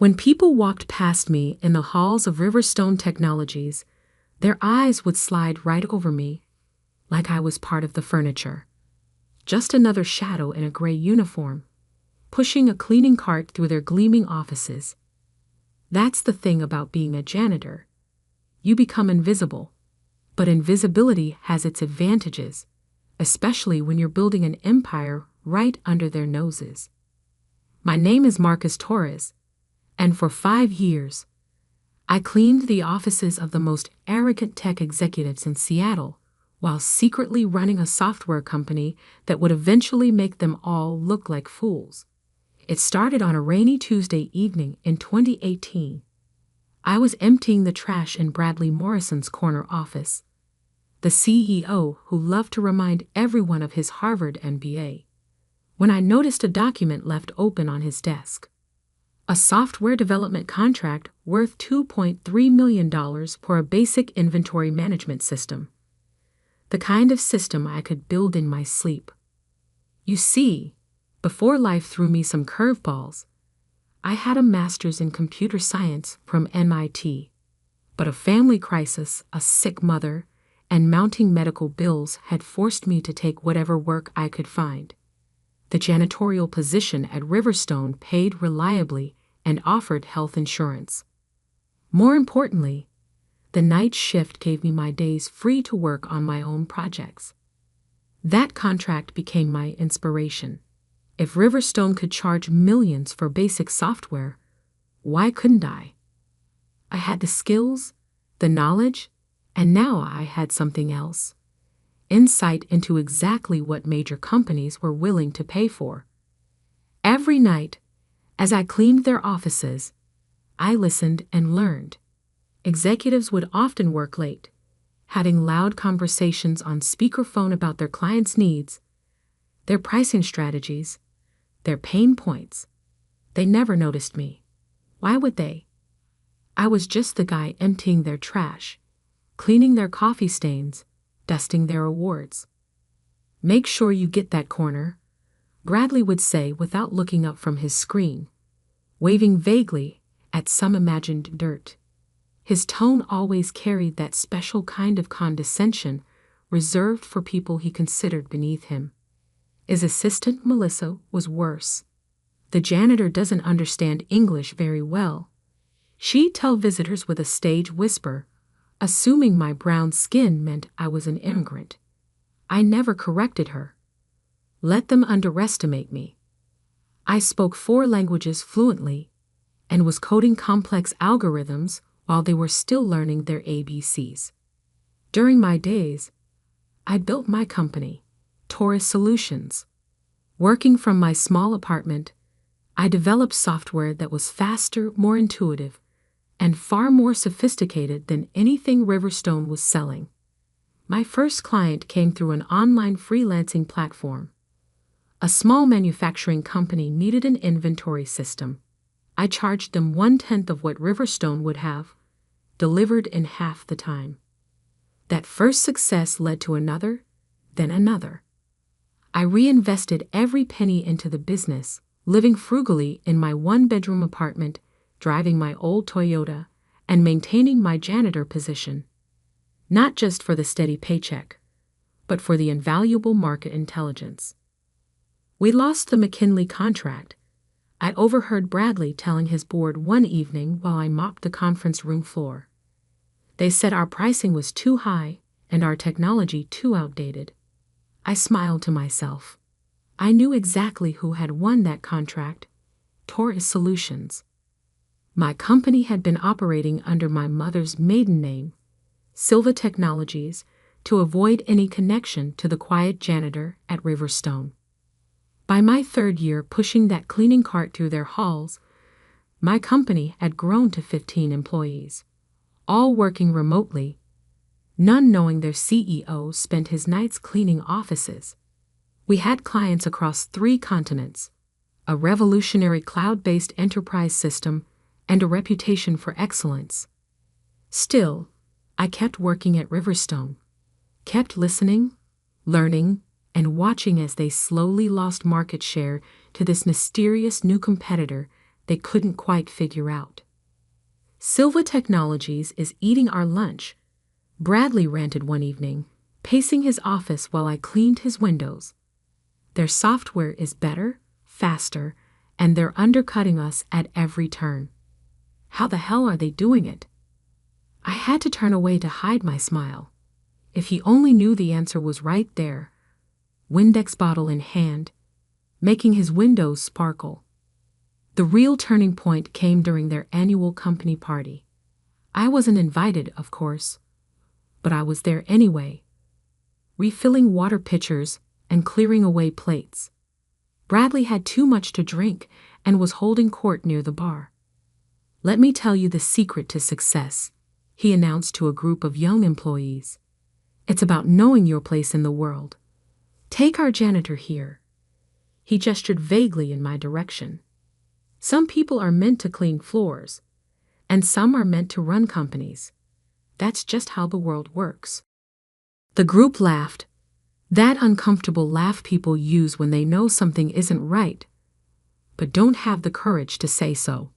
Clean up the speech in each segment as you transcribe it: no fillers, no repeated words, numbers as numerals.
When people walked past me in the halls of Riverstone Technologies, their eyes would slide right over me, like I was part of the furniture. Just another shadow in a gray uniform, pushing a cleaning cart through their gleaming offices. That's the thing about being a janitor. You become invisible, but invisibility has its advantages, especially when you're building an empire right under their noses. My name is Marcus Torres, and for 5 years, I cleaned the offices of the most arrogant tech executives in Seattle while secretly running a software company that would eventually make them all look like fools. It started on a rainy Tuesday evening in 2018. I was emptying the trash in Bradley Morrison's corner office, the CEO who loved to remind everyone of his Harvard MBA, when I noticed a document left open on his desk. A software development contract worth $2.3 million for a basic inventory management system. The kind of system I could build in my sleep. You see, before life threw me some curveballs, I had a master's in computer science from MIT, but a family crisis, a sick mother, and mounting medical bills had forced me to take whatever work I could find. The janitorial position at Riverstone paid reliably and offered health insurance. More importantly, the night shift gave me my days free to work on my own projects. That contract became my inspiration. If Riverstone could charge millions for basic software, why couldn't I? I had the skills, the knowledge, and now I had something else. Insight into exactly what major companies were willing to pay for. Every night, as I cleaned their offices, I listened and learned. Executives would often work late, having loud conversations on speakerphone about their clients' needs, their pricing strategies, their pain points. They never noticed me. Why would they? I was just the guy emptying their trash, cleaning their coffee stains, dusting their awards. "Make sure you get that corner," Bradley would say without looking up from his screen, waving vaguely at some imagined dirt. His tone always carried that special kind of condescension reserved for people he considered beneath him. His assistant, Melissa, was worse. The janitor doesn't understand English very well. She'd tell visitors with a stage whisper, assuming my brown skin meant I was an immigrant. I never corrected her. Let them underestimate me. I spoke 4 languages fluently and was coding complex algorithms while they were still learning their ABCs. During my days, I built my company, Taurus Solutions. Working from my small apartment, I developed software that was faster, more intuitive, and far more sophisticated than anything Riverstone was selling. My first client came through an online freelancing platform. A small manufacturing company needed an inventory system. I charged them 1/10 of what Riverstone would have, delivered in half the time. That first success led to another, then another. I reinvested every penny into the business, living frugally in my 1-bedroom apartment, driving my old Toyota, and maintaining my janitor position. Not just for the steady paycheck, but for the invaluable market intelligence. We lost the McKinley contract. I overheard Bradley telling his board one evening while I mopped the conference room floor. They said our pricing was too high and our technology too outdated. I smiled to myself. I knew exactly who had won that contract: Taurus Solutions. My company had been operating under my mother's maiden name, Silva Technologies, to avoid any connection to the quiet janitor at Riverstone. By my 3rd year pushing that cleaning cart through their halls, my company had grown to 15 employees, all working remotely, none knowing their CEO spent his nights cleaning offices. We had clients across 3 continents, a revolutionary cloud-based enterprise system, and a reputation for excellence. Still, I kept working at Riverstone, kept listening, learning, and watching as they slowly lost market share to this mysterious new competitor they couldn't quite figure out. Silva Technologies is eating our lunch, Bradley ranted one evening, pacing his office while I cleaned his windows. Their software is better, faster, and they're undercutting us at every turn. How the hell are they doing it? I had to turn away to hide my smile. If he only knew the answer was right there, Windex bottle in hand, making his windows sparkle. The real turning point came during their annual company party. I wasn't invited, of course, but I was there anyway, refilling water pitchers and clearing away plates. Bradley had too much to drink and was holding court near the bar. "Let me tell you the secret to success," he announced to a group of young employees. "It's about knowing your place in the world. Take our janitor here." He gestured vaguely in my direction. "Some people are meant to clean floors, and some are meant to run companies. That's just how the world works." The group laughed, that uncomfortable laugh people use when they know something isn't right, but don't have the courage to say so.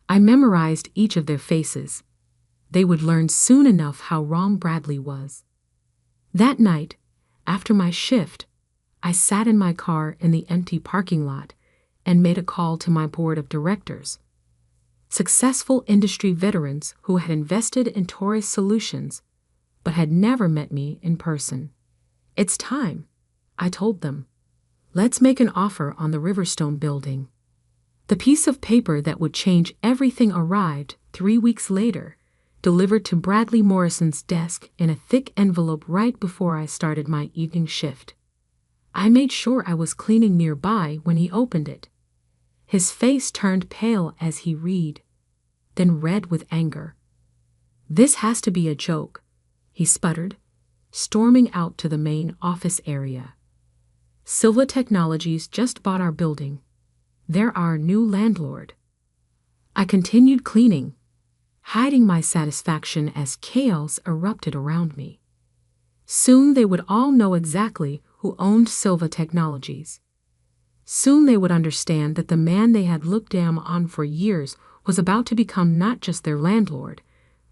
I memorized each of their faces. They would learn soon enough how wrong Bradley was. That night, after my shift, I sat in my car in the empty parking lot and made a call to my board of directors. Successful industry veterans who had invested in Taurus Solutions but had never met me in person. "It's time," I told them. "Let's make an offer on the Riverstone building." The piece of paper that would change everything arrived 3 weeks later, delivered to Bradley Morrison's desk in a thick envelope right before I started my evening shift. I made sure I was cleaning nearby when he opened it. His face turned pale as he read, then red with anger. "This has to be a joke," he sputtered, storming out to the main office area. "Silva Technologies just bought our building. They're our new landlord." I continued cleaning, hiding my satisfaction as chaos erupted around me. Soon they would all know exactly who owned Silva Technologies. Soon they would understand that the man they had looked down on for years was about to become not just their landlord,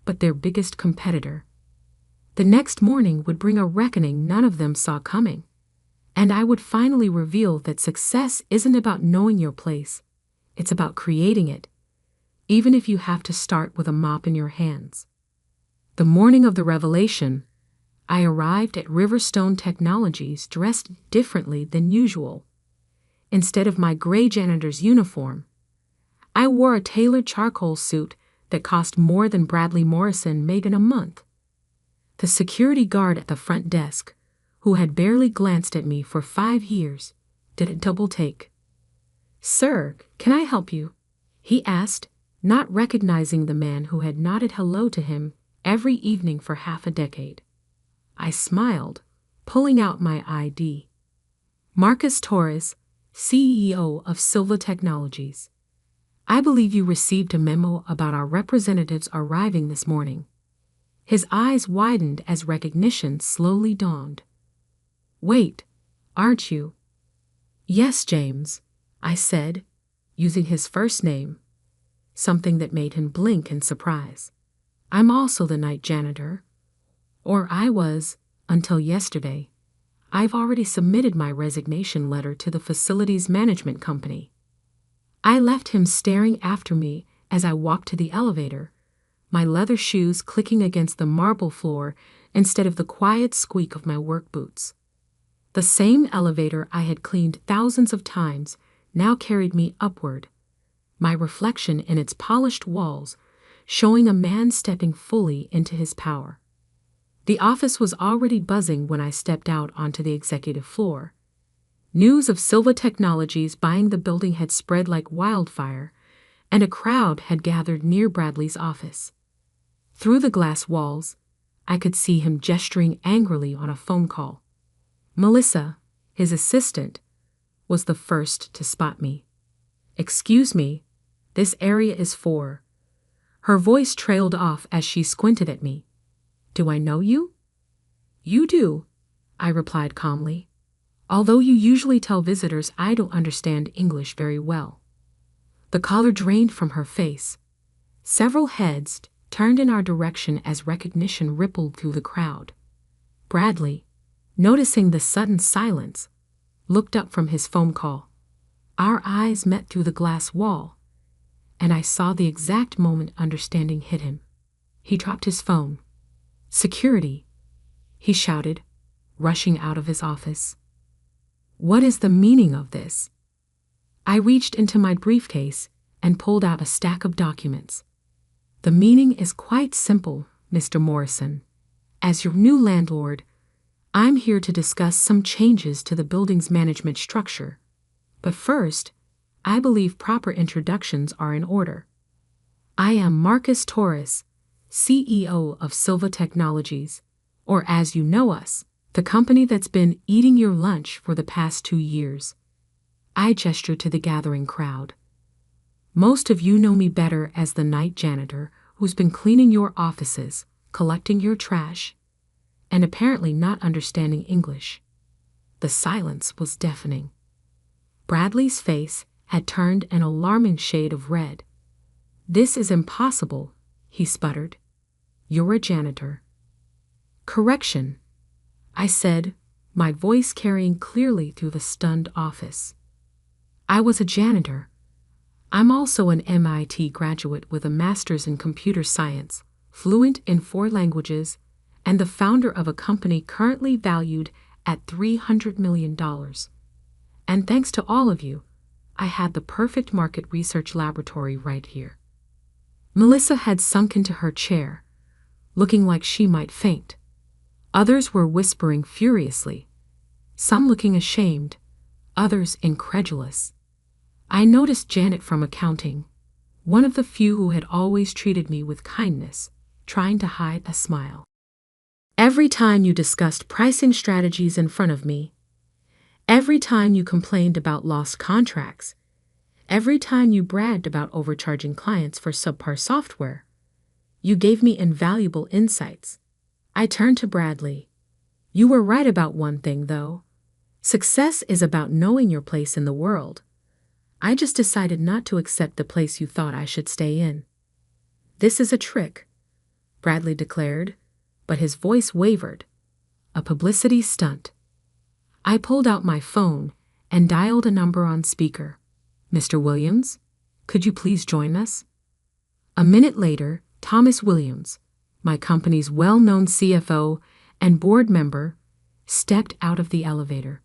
but their biggest competitor. The next morning would bring a reckoning none of them saw coming, and I would finally reveal that success isn't about knowing your place, it's about creating it, even if you have to start with a mop in your hands. The morning of the revelation, I arrived at Riverstone Technologies dressed differently than usual. Instead of my gray janitor's uniform, I wore a tailored charcoal suit that cost more than Bradley Morrison made in a month. The security guard at the front desk, who had barely glanced at me for 5 years, did a double take. "Sir, can I help you?" he asked, not recognizing the man who had nodded hello to him every evening for half a decade. I smiled, pulling out my ID. "Marcus Torres, CEO of Silva Technologies. I believe you received a memo about our representatives arriving this morning." His eyes widened as recognition slowly dawned. "Wait, aren't you?" "Yes, James," I said, using his first name, something that made him blink in surprise. "I'm also the night janitor. Or I was, until yesterday. I've already submitted my resignation letter to the facilities management company." I left him staring after me as I walked to the elevator, my leather shoes clicking against the marble floor instead of the quiet squeak of my work boots. The same elevator I had cleaned thousands of times now carried me upward, my reflection in its polished walls showing a man stepping fully into his power. The office was already buzzing when I stepped out onto the executive floor. News of Silva Technologies buying the building had spread like wildfire, and a crowd had gathered near Bradley's office. Through the glass walls, I could see him gesturing angrily on a phone call. Melissa, his assistant, was the first to spot me. "Excuse me, this area is for..." Her voice trailed off as she squinted at me. "Do I know you?" "You do," I replied calmly, "although you usually tell visitors I don't understand English very well." The color drained from her face. Several heads turned in our direction as recognition rippled through the crowd. Bradley, noticing the sudden silence, looked up from his phone call. Our eyes met through the glass wall, and I saw the exact moment understanding hit him. He dropped his phone. "Security!" he shouted, rushing out of his office. "What is the meaning of this?" I reached into my briefcase and pulled out a stack of documents. "The meaning is quite simple, Mr. Morrison. As your new landlord, I'm here to discuss some changes to the building's management structure. But first, I believe proper introductions are in order. I am Marcus Torres, CEO of Silva Technologies, or as you know us, the company that's been eating your lunch for the past 2 years. I gestured to the gathering crowd. Most of you know me better as the night janitor who's been cleaning your offices, collecting your trash, and apparently not understanding English. The silence was deafening. Bradley's face had turned an alarming shade of red. "This is impossible," he sputtered. "You're a janitor." "Correction," I said, my voice carrying clearly through the stunned office. "I was a janitor. I'm also an MIT graduate with a master's in computer science, fluent in 4 languages, and the founder of a company currently valued at $300 million. And thanks to all of you, I had the perfect market research laboratory right here." Melissa had sunk into her chair, looking like she might faint. Others were whispering furiously, some looking ashamed, others incredulous. I noticed Janet from accounting, one of the few who had always treated me with kindness, trying to hide a smile. "Every time you discussed pricing strategies in front of me, every time you complained about lost contracts, every time you bragged about overcharging clients for subpar software, you gave me invaluable insights." I turned to Bradley. "You were right about one thing, though. Success is about knowing your place in the world. I just decided not to accept the place you thought I should stay in." "This is a trick," Bradley declared, but his voice wavered. "A publicity stunt." I pulled out my phone and dialed a number on speaker. "Mr. Williams, could you please join us?" A minute later, Thomas Williams, my company's well-known CFO and board member, stepped out of the elevator.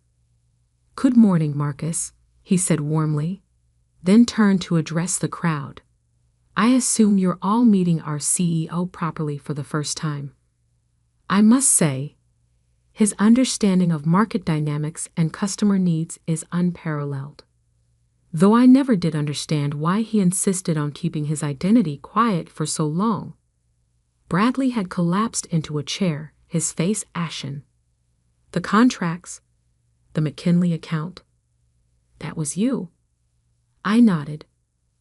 "Good morning, Marcus," he said warmly, then turned to address the crowd. "I assume you're all meeting our CEO properly for the first time. I must say, his understanding of market dynamics and customer needs is unparalleled. Though I never did understand why he insisted on keeping his identity quiet for so long." Bradley had collapsed into a chair, his face ashen. "The contracts, the McKinley account, that was you." I nodded.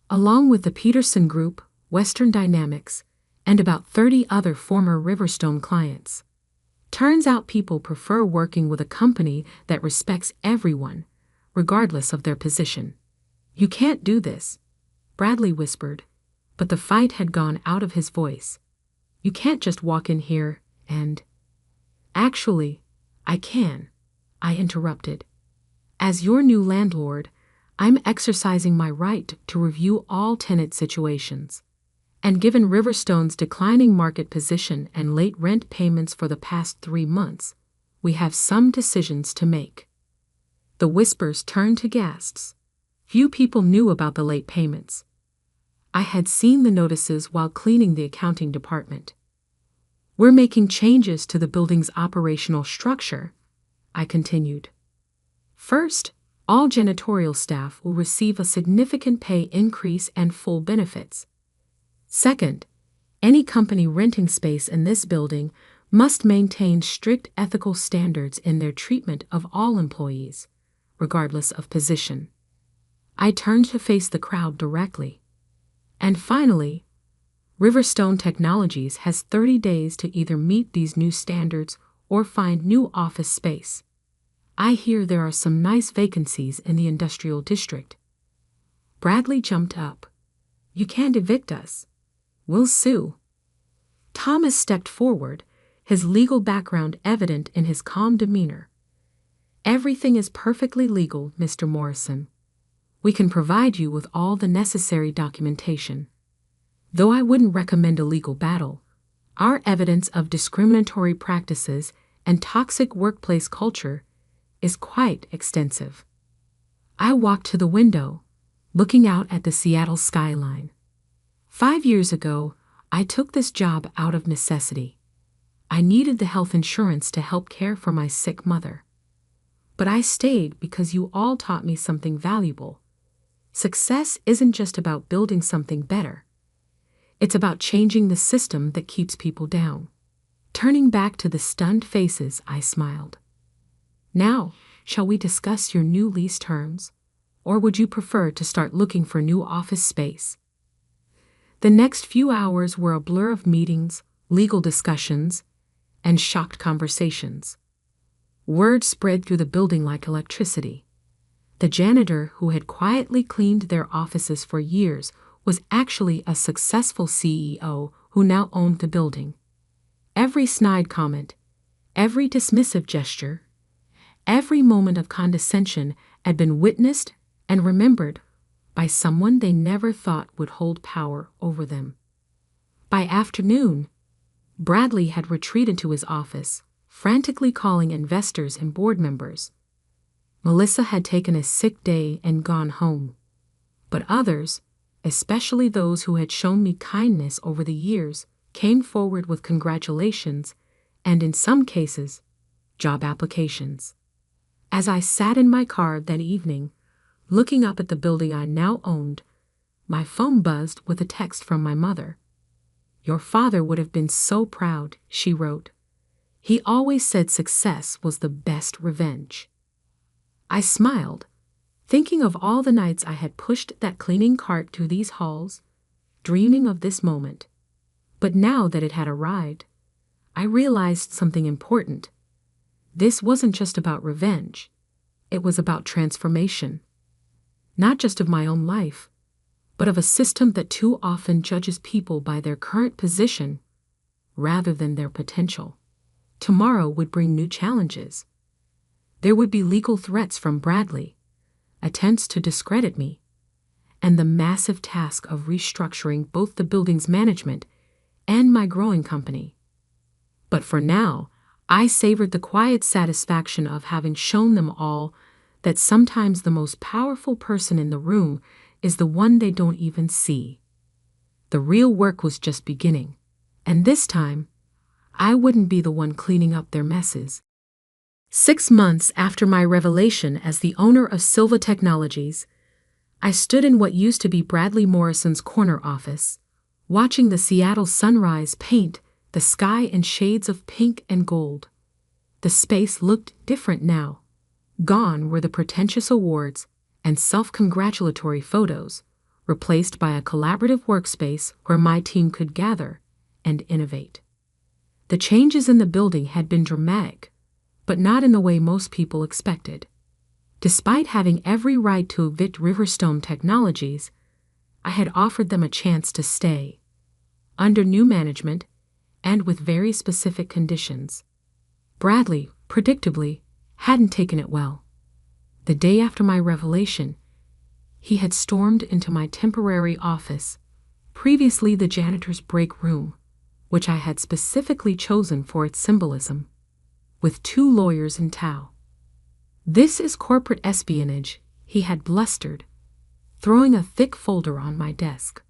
"Along with the Peterson Group, Western Dynamics, and about 30 other former Riverstone clients. Turns out people prefer working with a company that respects everyone, regardless of their position." "You can't do this," Bradley whispered, but the fight had gone out of his voice. "You can't just walk in here and—" "Actually, I can," I interrupted. "As your new landlord, I'm exercising my right to review all tenant situations. And given Riverstone's declining market position and late rent payments for the past 3 months, we have some decisions to make." The whispers turned to gasps. Few people knew about the late payments. I had seen the notices while cleaning the accounting department. "We're making changes to the building's operational structure," I continued. "First, all janitorial staff will receive a significant pay increase and full benefits. Second, any company renting space in this building must maintain strict ethical standards in their treatment of all employees, regardless of position." I turned to face the crowd directly. "And finally, Riverstone Technologies has 30 days to either meet these new standards or find new office space. I hear there are some nice vacancies in the industrial district." Bradley jumped up. You can't evict us. We'll sue. Thomas stepped forward, his legal background evident in his calm demeanor. Everything is perfectly legal, Mr. Morrison. We can provide you with all the necessary documentation. Though I wouldn't recommend a legal battle, our evidence of discriminatory practices and toxic workplace culture is quite extensive. I walked to the window, looking out at the Seattle skyline. 5 years ago, I took this job out of necessity. I needed the health insurance to help care for my sick mother. But I stayed because you all taught me something valuable. Success isn't just about building something better. It's about changing the system that keeps people down. Turning back to the stunned faces, I smiled. Now, shall we discuss your new lease terms? Or would you prefer to start looking for new office space? The next few hours were a blur of meetings, legal discussions, and shocked conversations. Word spread through the building like electricity. The janitor who had quietly cleaned their offices for years was actually a successful CEO who now owned the building. Every snide comment, every dismissive gesture, every moment of condescension had been witnessed and remembered by someone they never thought would hold power over them. By afternoon, Bradley had retreated to his office, frantically calling investors and board members. Melissa had taken a sick day and gone home. But others, especially those who had shown me kindness over the years, came forward with congratulations and, in some cases, job applications. As I sat in my car that evening, looking up at the building I now owned, my phone buzzed with a text from my mother. Your father would have been so proud, she wrote. He always said success was the best revenge. I smiled, thinking of all the nights I had pushed that cleaning cart through these halls, dreaming of this moment. But now that it had arrived, I realized something important. This wasn't just about revenge. It was about transformation. Not just of my own life, but of a system that too often judges people by their current position rather than their potential. Tomorrow would bring new challenges. There would be legal threats from Bradley, attempts to discredit me, and the massive task of restructuring both the building's management and my growing company. But for now, I savored the quiet satisfaction of having shown them all that sometimes the most powerful person in the room is the one they don't even see. The real work was just beginning, and this time, I wouldn't be the one cleaning up their messes. 6 months after my revelation as the owner of Silva Technologies, I stood in what used to be Bradley Morrison's corner office, watching the Seattle sunrise paint the sky in shades of pink and gold. The space looked different now. Gone were the pretentious awards and self-congratulatory photos, replaced by a collaborative workspace where my team could gather and innovate. The changes in the building had been dramatic, but not in the way most people expected. Despite having every right to evict Riverstone Technologies, I had offered them a chance to stay, under new management and with very specific conditions. Bradley, predictably, hadn't taken it well. The day after my revelation, he had stormed into my temporary office, previously the janitor's break room, which I had specifically chosen for its symbolism, with 2 lawyers in tow. This is corporate espionage, he had blustered, throwing a thick folder on my desk.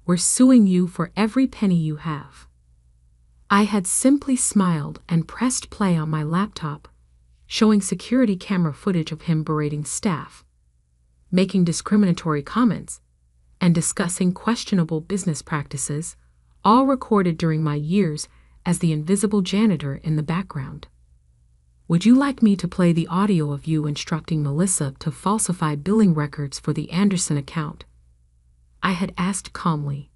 We're suing you for every penny you have. I had simply smiled and pressed play on my laptop, showing security camera footage of him berating staff, making discriminatory comments, and discussing questionable business practices, all recorded during my years as the invisible janitor in the background. Would you like me to play the audio of you instructing Melissa to falsify billing records for the Anderson account? I had asked calmly.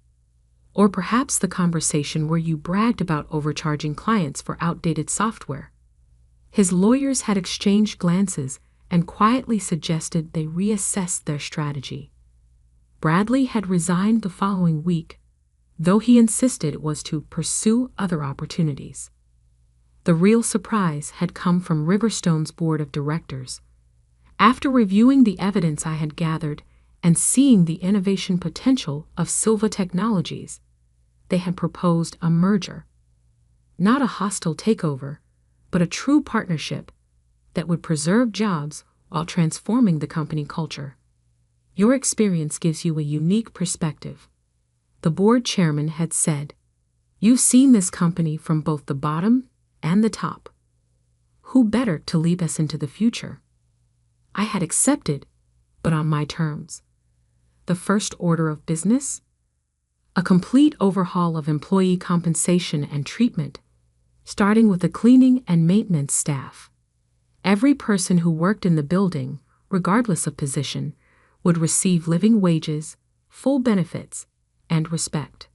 Or perhaps the conversation where you bragged about overcharging clients for outdated software. His lawyers had exchanged glances and quietly suggested they reassess their strategy. Bradley had resigned the following week, though he insisted it was to pursue other opportunities. The real surprise had come from Riverstone's board of directors. After reviewing the evidence I had gathered and seeing the innovation potential of Silva Technologies, they had proposed a merger. Not a hostile takeover, but a true partnership that would preserve jobs while transforming the company culture. Your experience gives you a unique perspective, the board chairman had said. You've seen this company from both the bottom and the top. Who better to lead us into the future? I had accepted, but on my terms. The first order of business? A complete overhaul of employee compensation and treatment, starting with the cleaning and maintenance staff. Every person who worked in the building, regardless of position, would receive living wages, full benefits, and respect.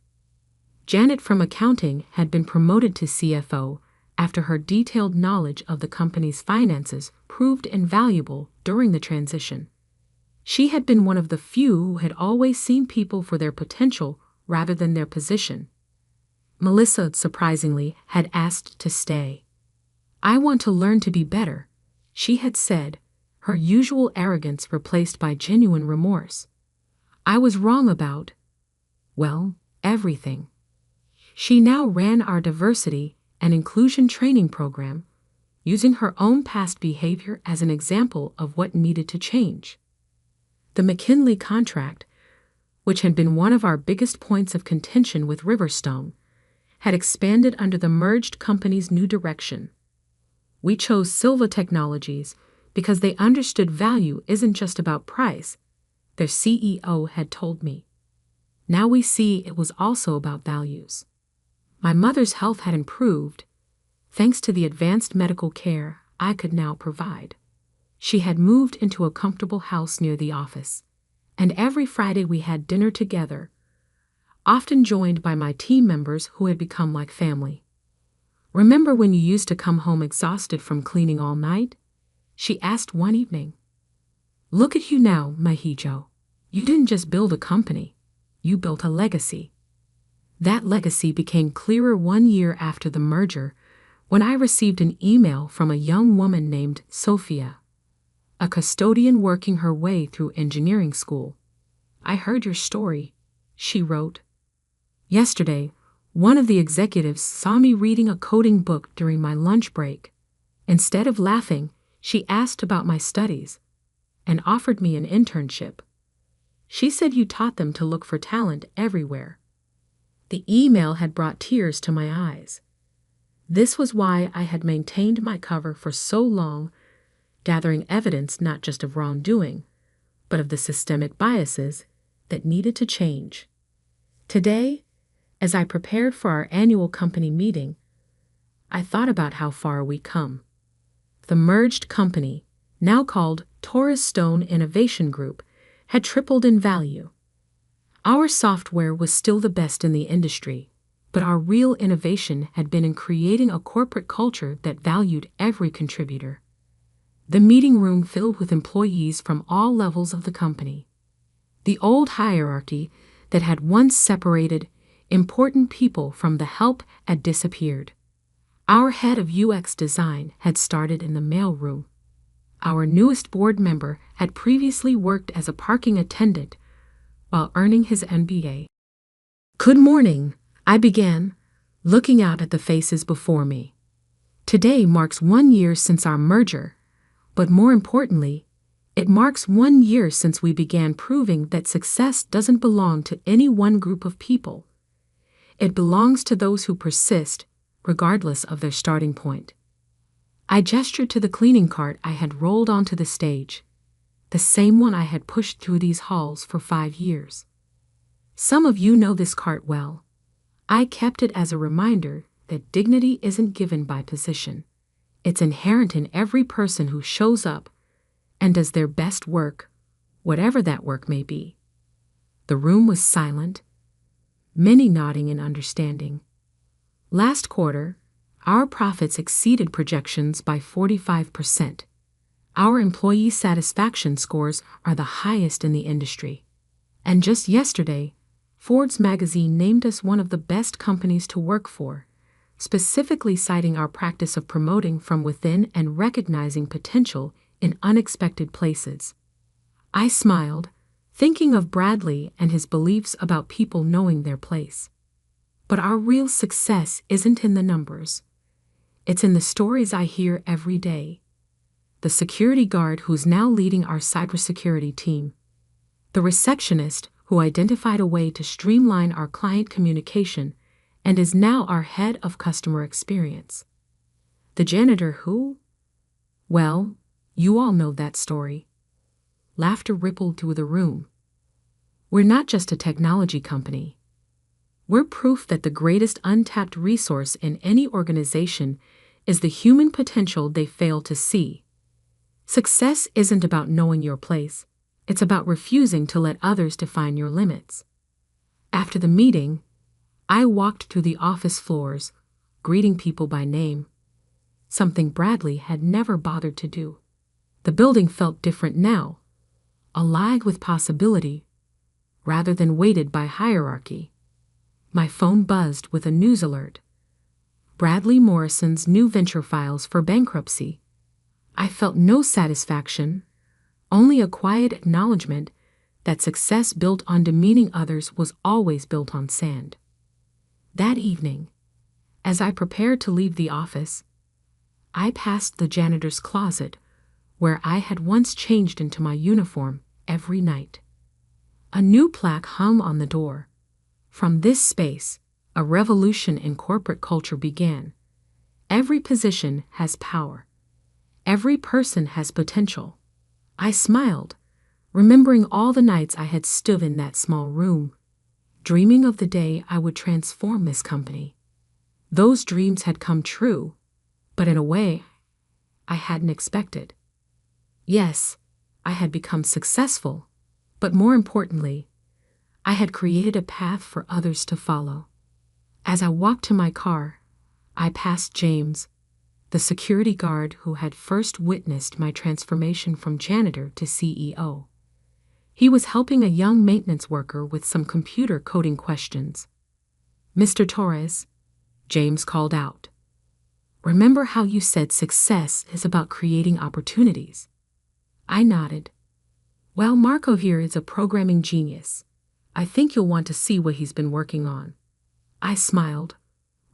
Janet from accounting had been promoted to CFO after her detailed knowledge of the company's finances proved invaluable during the transition. She had been one of the few who had always seen people for their potential rather than their position. Melissa, surprisingly, had asked to stay. I want to learn to be better, she had said, her usual arrogance replaced by genuine remorse. I was wrong about, well, everything. She now ran our diversity and inclusion training program, using her own past behavior as an example of what needed to change. The McKinley contract, which had been one of our biggest points of contention with Riverstone, had expanded under the merged company's new direction. We chose Silva Technologies because they understood value isn't just about price, their CEO had told me. Now we see it was also about values. My mother's health had improved, thanks to the advanced medical care I could now provide. She had moved into a comfortable house near the office, and every Friday we had dinner together, often joined by my team members who had become like family. Remember when you used to come home exhausted from cleaning all night? She asked one evening. Look at you now, Mahijo. You didn't just build a company, you built a legacy. That legacy became clearer 1 year after the merger when I received an email from a young woman named Sophia, a custodian working her way through engineering school. I heard your story, she wrote. Yesterday, one of the executives saw me reading a coding book during my lunch break. Instead of laughing, she asked about my studies and offered me an internship. She said you taught them to look for talent everywhere. The email had brought tears to my eyes. This was why I had maintained my cover for so long, gathering evidence not just of wrongdoing, but of the systemic biases that needed to change. Today, as I prepared for our annual company meeting, I thought about how far we come. The merged company, now called Taurus Stone Innovation Group, had tripled in value. Our software was still the best in the industry, but our real innovation had been in creating a corporate culture that valued every contributor. The meeting room filled with employees from all levels of the company. The old hierarchy that had once separated important people from the help had disappeared. Our head of UX design had started in the mailroom. Our newest board member had previously worked as a parking attendant while earning his MBA. Good morning, I began, looking out at the faces before me. Today marks 1 year since our merger, but more importantly, it marks 1 year since we began proving that success doesn't belong to any one group of people. It belongs to those who persist, regardless of their starting point. I gestured to the cleaning cart I had rolled onto the stage, the same one I had pushed through these halls for 5 years. Some of you know this cart well. I kept it as a reminder that dignity isn't given by position. It's inherent in every person who shows up and does their best work, whatever that work may be. The room was silent, many nodding in understanding. Last quarter, our profits exceeded projections by 45%. Our employee satisfaction scores are the highest in the industry. And just yesterday, Forbes magazine named us one of the best companies to work for, specifically citing our practice of promoting from within and recognizing potential in unexpected places. I smiled, thinking of Bradley and his beliefs about people knowing their place. But our real success isn't in the numbers. It's in the stories I hear every day. The security guard who's now leading our cybersecurity team. The receptionist who identified a way to streamline our client communication and is now our head of customer experience. The janitor who? Well, you all know that story. Laughter rippled through the room. We're not just a technology company. We're proof that the greatest untapped resource in any organization is the human potential they fail to see. Success isn't about knowing your place. It's about refusing to let others define your limits. After the meeting, I walked through the office floors, greeting people by name, something Bradley had never bothered to do. The building felt different now, alive with possibility, rather than weighted by hierarchy. My phone buzzed with a news alert. Bradley Morrison's new venture files for bankruptcy. I felt no satisfaction, only a quiet acknowledgement that success built on demeaning others was always built on sand. That evening, as I prepared to leave the office, I passed the janitor's closet where I had once changed into my uniform every night. A new plaque hung on the door. From this space, a revolution in corporate culture began. Every position has power. Every person has potential. I smiled, remembering all the nights I had stood in that small room, dreaming of the day I would transform this company. Those dreams had come true, but in a way I hadn't expected. Yes, I had become successful, but more importantly, I had created a path for others to follow. As I walked to my car, I passed James, the security guard who had first witnessed my transformation from janitor to CEO. He was helping a young maintenance worker with some computer coding questions. "Mr. Torres," James called out. "Remember how you said success is about creating opportunities?" I nodded. "Well, Marco here is a programming genius. I think you'll want to see what he's been working on." I smiled,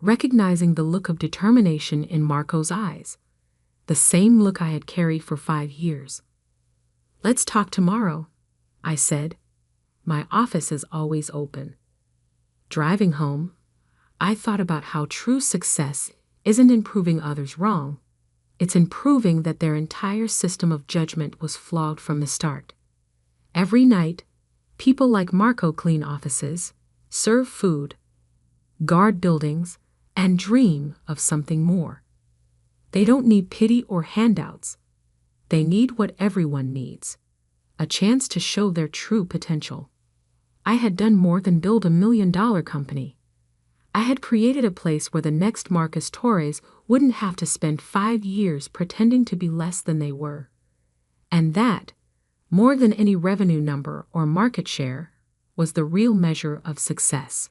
recognizing the look of determination in Marco's eyes, the same look I had carried for 5 years. "Let's talk tomorrow," I said. "My office is always open." Driving home, I thought about how true success isn't in proving others wrong. It's in proving that their entire system of judgment was flawed from the start. Every night, people like Marco clean offices, serve food, guard buildings, and dream of something more. They don't need pity or handouts. They need what everyone needs, a chance to show their true potential. I had done more than build $1 million company. I had created a place where the next Marcus Torres wouldn't have to spend 5 years pretending to be less than they were. And that, more than any revenue number or market share, was the real measure of success.